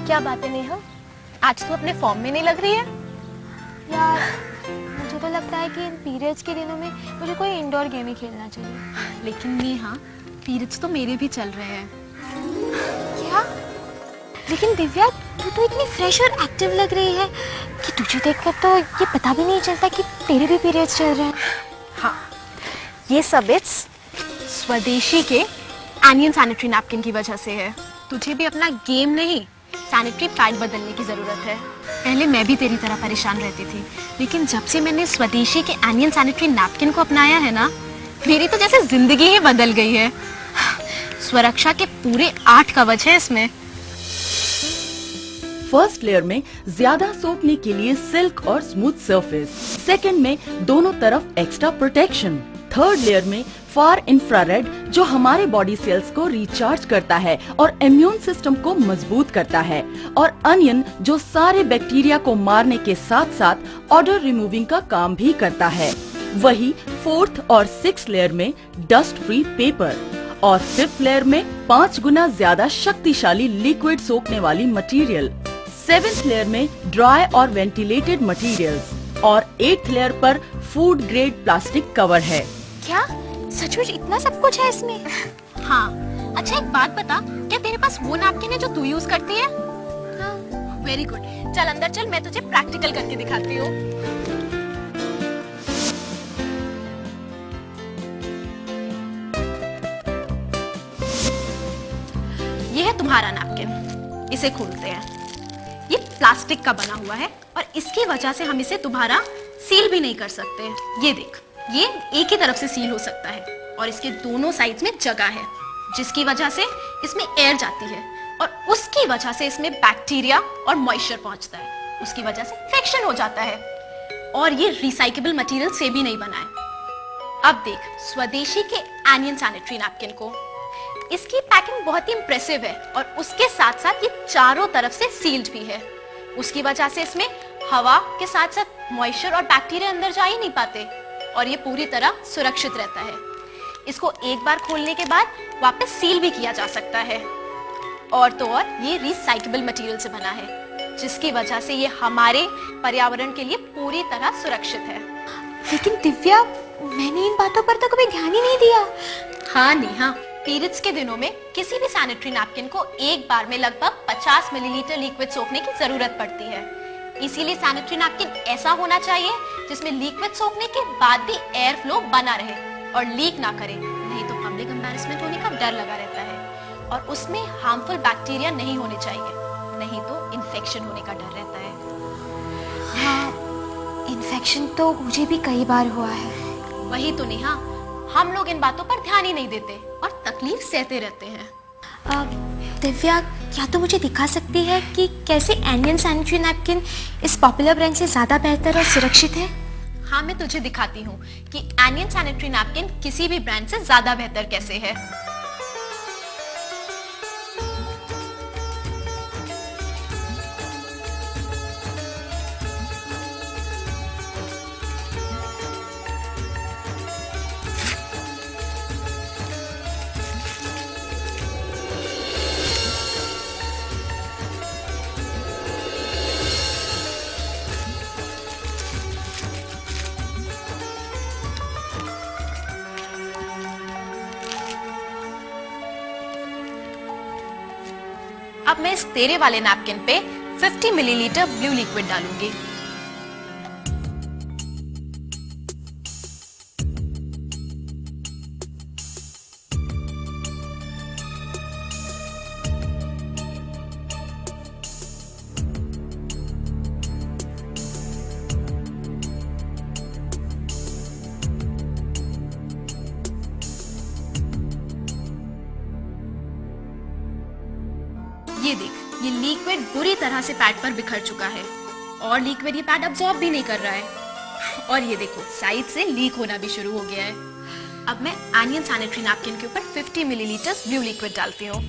क्या बात है नेहा, आज तू अपने फॉर्म में नहीं लग रही है? यार मुझे तो लगता है कि इन पीरियड्स के दिनों में मुझे कोई इंडोर गेम ही खेलना चाहिए। लेकिन नेहा, पीरियड्स तो मेरे भी चल रहे हैं। क्या? लेकिन दिव्या, तू तो इतनी फ्रेश और एक्टिव लग रही है कि तुझे देखकर तो ये पता भी नहीं चलता कि तेरे भी पीरियड्स चल रहे हैं। हाँ, ये सब इट्स स्वदेशी के एनियन सैनिटरी नैपकिन की वजह से है। तुझे भी अपना गेम नहीं, सैनिटरी पैड बदलने की जरूरत है। पहले मैं भी तेरी तरह परेशान रहती थी, लेकिन जब से मैंने स्वदेशी के एनियन सैनिटरी नैपकिन को अपनाया है ना, मेरी तो जैसे जिंदगी ही बदल गई है। सुरक्षा के पूरे 8 कवच है इसमें। फर्स्ट लेयर में ज्यादा सोखने के लिए सिल्क और स्मूथ सरफेस, सेकंड में दोनों तरफ एक्स्ट्रा प्रोटेक्शन, थर्ड लेयर में फार इंफ्रारेड जो हमारे बॉडी सेल्स को रिचार्ज करता है और इम्यून सिस्टम को मजबूत करता है, और अनियन जो सारे बैक्टीरिया को मारने के साथ साथ ऑडर रिमूविंग का काम भी करता है। वही फोर्थ और सिक्स्थ लेयर में डस्ट फ्री पेपर, और फिफ्थ लेयर में 5 गुना ज्यादा शक्तिशाली लिक्विड सोखने वाली मटेरियल, सेवेंथ लेयर में ड्राई और वेंटिलेटेड मटेरियल्स, और 8th लेयर पर फूड ग्रेड प्लास्टिक कवर है। क्या सचमुच इतना सब कुछ है इसमें? हाँ। अच्छा एक बात बता, क्या तेरे पास वो नैपकिन है जो तू यूज करती है? हाँ। वेरी गुड, चल अंदर चल, मैं तुझे प्रैक्टिकल करके दिखाती हूँ। ये है तुम्हारा नैपकिन, इसे खोलते हैं। ये प्लास्टिक का बना हुआ है और इसकी वजह से हम इसे दोबारा सील भी नहीं कर सकते। ये देख, ये एक ही तरफ से सील हो सकता है और इसके दोनों साइड्स में जगह है, जिसकी वजह से इसमें एयर जाती है और उसकी वजह से इसमें बैक्टीरिया और मॉइस्चर पहुंचता है, उसकी वजह से इन्फेक्शन हो जाता है। और ये रिसाइकेबल मटेरियल से भी नहीं बना है। अब देख स्वदेशी के एनियन सैनिटरी नैपकिन को, इसकी पैकिंग बहुत ही इंप्रेसिव है और उसके साथ साथ ये चारों तरफ से सील्ड भी है। उसकी वजह से इसमें हवा के साथ साथ मॉइस्चर और बैक्टीरिया अंदर जा ही नहीं पाते और ये पूरी तरह सुरक्षित रहता है। इसको एक बार खोलने के बाद वापस सील भी किया जा सकता है। और तो और ये रिसाइकेबल मटेरियल से बना है, जिसकी वजह से ये हमारे पर्यावरण के लिए पूरी तरह सुरक्षित है। लेकिन दिव्या, मैंने इन बातों पर तो कभी ध्यान ही नहीं दिया। हाँ नेहा, पीरियड्स के दिनों में किसी भी सैनिटरी नैपकिन को एक बार में लगभग 50 मिलीलीटर लिक्विड सोखने की जरूरत पड़ती है। इसीलिए सैनिटरी नैपकिन ऐसा होना चाहिए जिसमें लिक्विड सोखने के बाद भी एयर फ्लो बना रहे और लीक ना करे, नहीं तो पब्लिक एम्बैरेसमेंट होने का डर लगा रहता है। और उसमें हार्मफुल बैक्टीरिया नहीं होने चाहिए, नहीं तो इन्फेक्शन होने का डर रहता है। हाँ, इन्फेक्शन तो मुझे भी कई बार हुआ है। वही तो नेहा, हम लोग इन बातों पर ध्यान ही नहीं देते और तकलीफ सहते रहते हैं। दिव्या, क्या तो मुझे दिखा सकती है कि कैसे एनियन सैनिटरी नैपकिन इस पॉपुलर ब्रांड से ज्यादा बेहतर और सुरक्षित है? हाँ, मैं तुझे दिखाती हूँ कि एनियन सैनिटरी नैपकिन किसी भी ब्रांड से ज्यादा बेहतर कैसे है। अब मैं इस तेरे वाले नैपकिन पे 50 मिलीलीटर ब्लू लिक्विड डालूंगी। ये देख, ये लिक्विड बुरी तरह से पैड पर बिखर चुका है और लिक्विड ये पैड अब्सॉर्ब भी नहीं कर रहा है। और ये देखो, साइड से लीक होना भी शुरू हो गया है। अब मैं एनियन सैनिटरी नैपकिन के ऊपर 50 मिलीलीटर ब्लू लिक्विड डालती हूँ।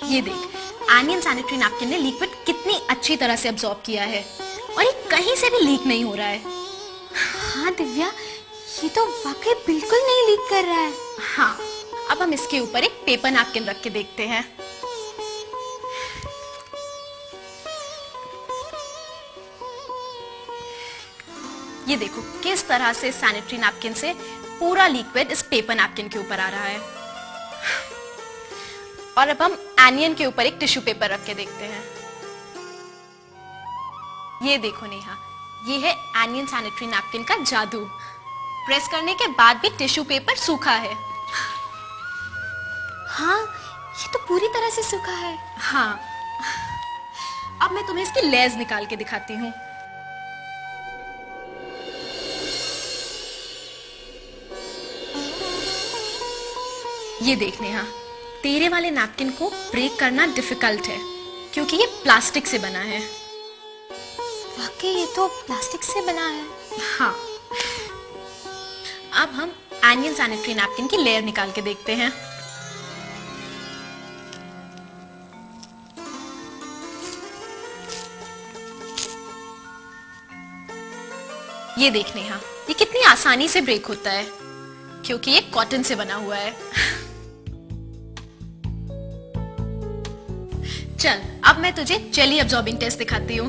ये देख, एनियन सैनिटरी नैपकिन ने लिक्विड कितनी अच्छी तरह से अब्सॉर्ब किया है और ये कहीं से भी लीक नहीं हो रहा है। हाँ दिव्या, ये तो वाकई बिल्कुल नहीं लीक कर रहा है। हाँ, अब हम इसके ऊपर एक पेपर नैपकिन रख के देखते हैं। ये देखो किस तरह से सैनिटरी नैपकिन से पूरा लिक्विड इस पेपर नैपकिन के ऊपर आ रहा है। और अब हम एनियन के ऊपर एक टिश्यू पेपर रख के देखते हैं। ये देखो नेहा, ये है एनियन सैनिटरी नैपकिन का जादू। प्रेस करने के बाद भी टिश्यू पेपर सूखा है। हाँ, ये तो पूरी तरह से सूखा है। हाँ, अब मैं तुम्हें इसकी लेयर्स निकाल के दिखाती हूँ। ये देख नेहा, तेरे वाले नैपकिन को ब्रेक करना डिफिकल्ट है क्योंकि ये प्लास्टिक से बना है। वाकई ये तो प्लास्टिक से बना है। हाँ, अब हम एनियन सैनिटरी नैपकिन की लेयर निकाल के देखते हैं। ये देख नेहा, ये कितनी आसानी से ब्रेक होता है क्योंकि ये कॉटन से बना हुआ है। चल, अब मैं तुझे जेली अब्सॉर्बिंग टेस्ट दिखाती हूँ।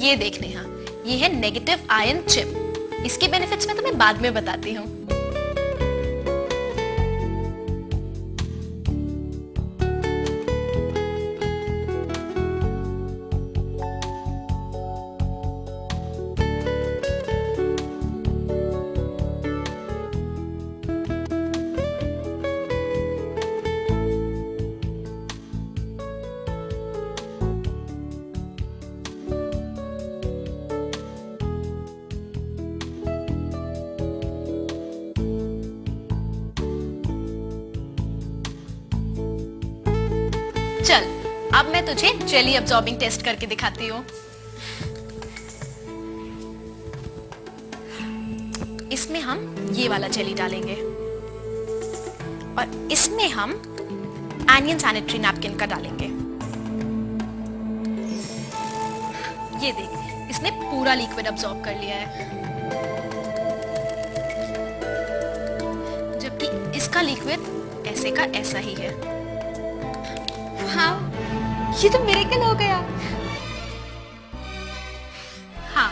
ये देख नेहा, ये है नेगेटिव आयन चिप। इसके बेनिफिट्स मैं तुम्हें बाद में बताती हूँ। चल, अब मैं तुझे जेली अब्सॉर्बिंग टेस्ट करके दिखाती हूँ। इसमें हम ये वाला जेली डालेंगे और इसमें हम एनियन सैनिटरी नैपकिन का डालेंगे। ये देख, इसने पूरा लिक्विड अब्सॉर्ब कर लिया है, जबकि इसका लिक्विड ऐसे का ऐसा ही है। हाँ, ये तो मिरेकल हो गया। हाँ,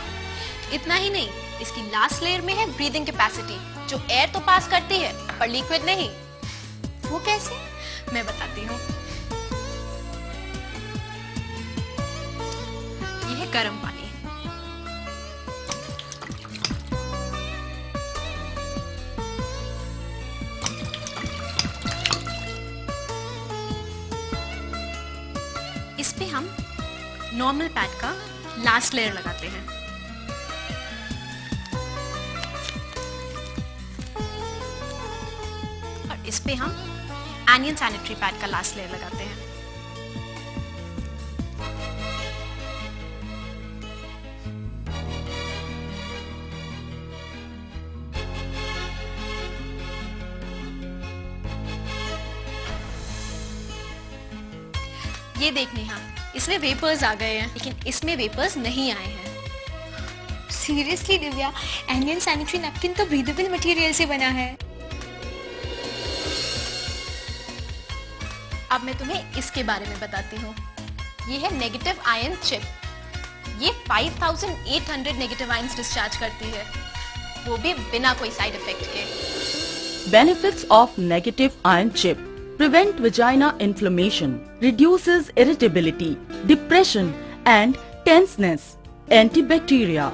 इतना ही नहीं, इसकी लास्ट लेयर में है ब्रीदिंग कैपेसिटी, जो एयर तो पास करती है पर लिक्विड नहीं। वो कैसे? मैं बताती हूँ। ये है गर्म पानी। इस पे हम नॉर्मल पैड का लास्ट लेयर लगाते हैं। और इस पे हम एनियन सैनिटरी पैड का लास्ट लेयर लगाते हैं। ये देख नेहा, इसमें वेपर्स आ गए हैं, लेकिन इसमें वेपर्स नहीं आए हैं। Seriously Divya, anion sanitary napkin तो ब्रीदेबल मटेरियल से बना है। अब मैं तुम्हें इसके बारे में बताती हूँ। ये है नेगेटिव आयन चिप। ये 5800 नेगेटिव आयंस डिस्चार्ज करती है, वो भी बिना कोई साइड इफेक्ट के। Benefits of negative ion chip: prevent vagina inflammation, reduces irritability, depression and tenseness, antibacteria,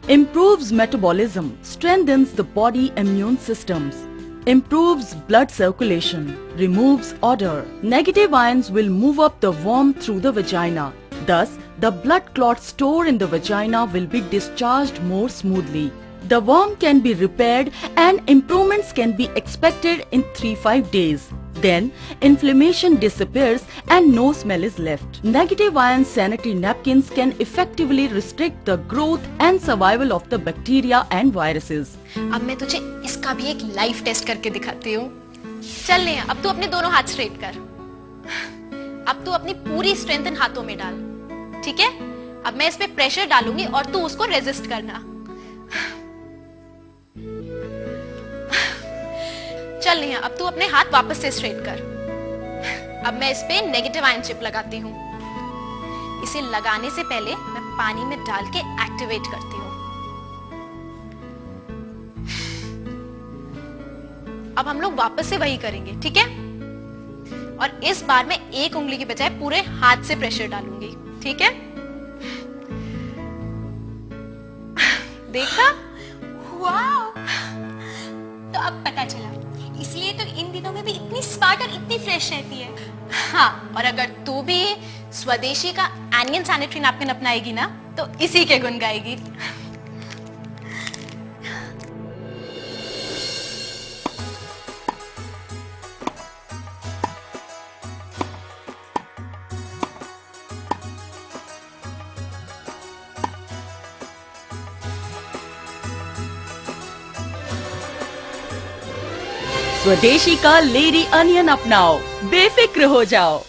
improves metabolism, strengthens the body immune systems, improves blood circulation, removes odor. Negative ions will move up the worm through the vagina. Thus, the blood clot stored in the vagina will be discharged more smoothly. The worm can be repaired and improvements can be expected in 3-5 days. Then inflammation disappears and no smell is left. Negative ion sanitary napkins can effectively restrict the growth and survival of the bacteria and viruses. अब मैं तुझे इसका भी एक live test करके दिखाती हूँ। चल नेहा, अब तू अपने दोनों हाथ स्ट्रेट कर। अब तू अपनी पूरी स्ट्रेंथ इन हाथों में डाल, ठीक है? अब मैं इस पे प्रेशर डालूंगी और तू उसको रेजिस्ट करना। चल नेहा, अब तू अपने हाथ वापस से स्ट्रेट कर। अब मैं इस पे नेगेटिव आयन चिप लगाती हूँ। इसे लगाने से पहले मैं पानी में डाल के एक्टिवेट करती हूँ। अब हम लोग वापस से वही करेंगे, ठीक है? और इस बार मैं एक उंगली की बजाय पूरे हाथ से प्रेशर डालूंगी, ठीक है? देखा? वाओ! तो अब पता चला, इसलिए तो इन दिनों में भी इतनी स्मार्ट और इतनी फ्रेश रहती है। हाँ, और अगर तू भी स्वदेशी का एनियन सैनिटरी नैपकिन अपनाएगी ना, तो इसी के गुण गाएगी। स्वदेशी का लेडी अनियन अपनाओ, बेफिक्र हो जाओ।